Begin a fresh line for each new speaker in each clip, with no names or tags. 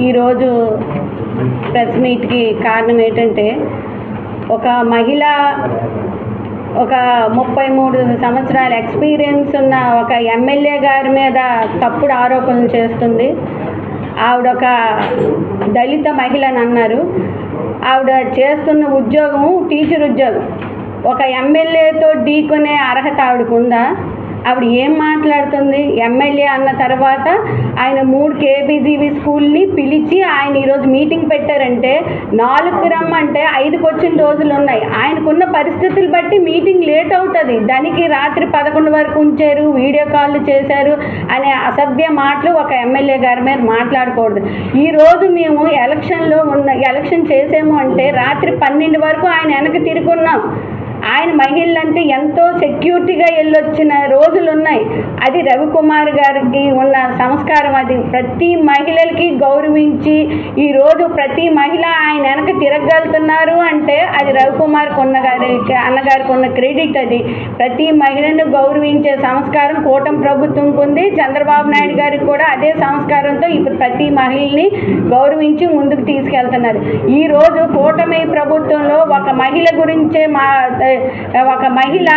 ఈరోజు ప్రెస్ మీట్కి కారణం ఏంటంటే ఒక మహిళ ఒక 33 సంవత్సరాల ఎక్స్పీరియన్స్ ఉన్న ఒక ఎమ్మెల్యే గారి మీద తప్పుడు ఆరోపణలు చేస్తుంది. ఆవిడ ఒక దళిత మహిళని అన్నారు. ఆవిడ చేస్తున్న ఉద్యోగం టీచర్ ఉద్యోగం. ఒక ఎమ్మెల్యేతో ఢీకొనే అర్హత ఆవిడకు ఉందా? ఆవిడ ఏం మాట్లాడుతుంది? ఎమ్మెల్యే అన్న తర్వాత ఆయన 3 కేబీజీవీ స్కూల్ని పిలిచి ఆయన ఈరోజు మీటింగ్ పెట్టారంటే 4కి రమ్మంటే 5కి వచ్చిన రోజులు ఉన్నాయి. ఆయనకున్న పరిస్థితులు బట్టి మీటింగ్ లేట్ అవుతుంది. దానికి రాత్రి 11 వరకు ఉంచారు, వీడియో కాల్ చేశారు అనే అసభ్య మాటలు ఒక ఎమ్మెల్యే గారి మీద మాట్లాడకూడదు. ఈరోజు మేము ఎలక్షన్ చేసాము అంటే రాత్రి 12 వరకు ఆయన వెనక్కి తిరుగున్నాం. ఆయన మహిళలంటే ఎంతో సెక్యూరిటీగా వెళ్ళొచ్చిన రోజులు ఉన్నాయి. అది రవికుమార్ గారికి ఉన్న సంస్కారం. అది ప్రతి మహిళలకి గౌరవించి ఈరోజు ప్రతి మహిళ ఆయన వెనక తిరగలుగుతున్నారు అంటే అది రవికుమార్ అన్నగారికి ఉన్న క్రెడిట్. అది ప్రతి మహిళను గౌరవించే సంస్కారం కూటమి ప్రభుత్వంకి ఉంది. చంద్రబాబు నాయుడు గారికి కూడా అదే సంస్కారంతో ఇప్పుడు ప్రతి మహిళని గౌరవించి ముందుకు తీసుకెళ్తున్నారు. ఈరోజు కూటమి ప్రభుత్వంలో ఒక మహిళ గురించే ఒక మహిళ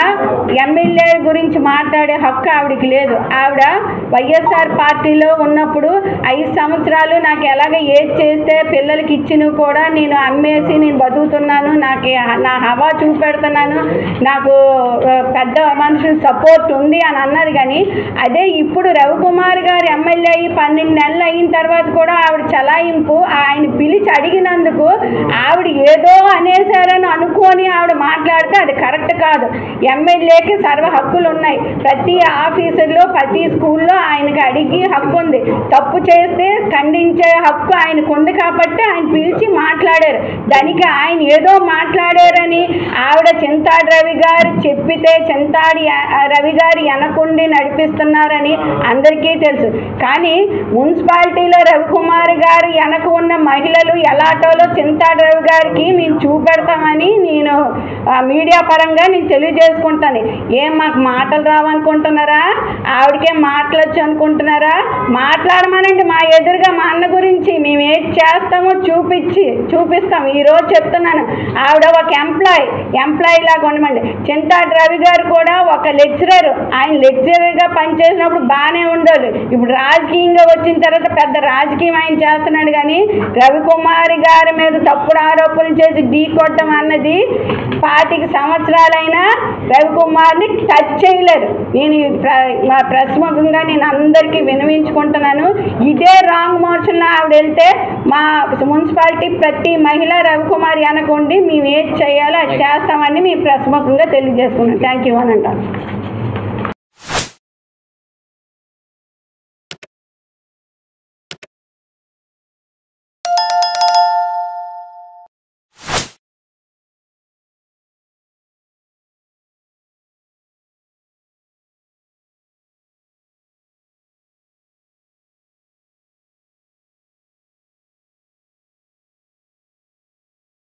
ఎమ్మెల్యే గురించి మాట్లాడే హక్కు ఆవిడకి లేదు. ఆవిడ వైఎస్ఆర్ పార్టీలో ఉన్నప్పుడు 5 సంవత్సరాలు నాకు ఎలాగ ఏది చేస్తే పిల్లలకి ఇచ్చినవి కూడా నేను అమ్మేసి నేను బతుకుతున్నాను, నా హవా చూపెడుతున్నాను, నాకు పెద్ద మనుషుల సపోర్ట్ ఉంది అని అన్నది. కానీ అదే ఇప్పుడు రవికుమార్ గారు ఎమ్మెల్యే అయ్యి 12 నెలలు అయిన తర్వాత కూడా ఆవిడ చలాయింపు ఆయన పిలిచి అడిగినందుకు ఆవిడ ఏదో అనేసారని అనుకొని ఆవిడ మాట్లాడితే అది కరెక్ట్ కాదు. ఎమ్మెల్యేకి సర్వ హక్కులు ఉన్నాయి. ప్రతి ఆఫీసులో ప్రతి స్కూల్లో ఆయనకి అడిగి హక్కు ఉంది. తప్పు చేస్తే ఖండించే హక్కు ఆయనకు ఉంది కాబట్టి ఆయన పిలిచి మాట్లాడారు. దానికి ఆయన ఏదో మాట్లాడారని ఆవిడ చింతాడి రవి గారు చెప్పితే చింతాడి రవి గారు వెనకుండి నడిపిస్తున్నారని అందరికీ తెలుసు. కానీ మున్సిపాలిటీలో రవికుమార్ గారు వెనక ఉన్న మహిళలు ఎలాటోలో చింతాడి రవి గారికి మేము చూపెడతామని నేను మీడియా పరంగా నేను తెలియజేసుకుంటాను. ఏం మాకు మాటలు రావనుకుంటున్నారా? ఆవిడకేం మాటలు వచ్చు అనుకుంటున్నారా? మాట్లాడమనండి మా ఎదురుగా. మా అన్న గురించి మేము ఏం చేస్తామో చూపిస్తాం. ఈరోజు చెప్తున్నాను, ఆవిడ ఒక ఎంప్లాయీ లాగా ఉండమండి. చింతాడి రవి గారు కూడా ఒక లెక్చరర్. ఆయన లెక్చరర్గా పనిచేసినప్పుడు బాగానే ఉండదు. ఇప్పుడు రాజకీయంగా వచ్చిన తర్వాత పెద్ద రాజకీయం ఆయన చేస్తున్నాడు. కానీ రవికుమార్ గారి మీద తప్పుడు ఆరోపణలు చేసి ఢీకొట్టడం అన్నది 25 సంవత్సరాలైనా రవికుమార్ని టచ్ చేయలేరు. నేను ప్రెస్ ముఖంగా నేను అందరికీ వినవించుకుంటున్నాను. ఇదే రాంగ్ మోషన్లో ఆవిడ వెళ్తే మా మున్సిపాలిటీ ప్రతి మహిళ రవికుమార్ వెనకుండి మేము ఏది చేయాలో అది చేస్తామని మీ ప్రెస్ ముఖంగా తెలియజేసుకున్నాను. థ్యాంక్ యూ అని అంటాను.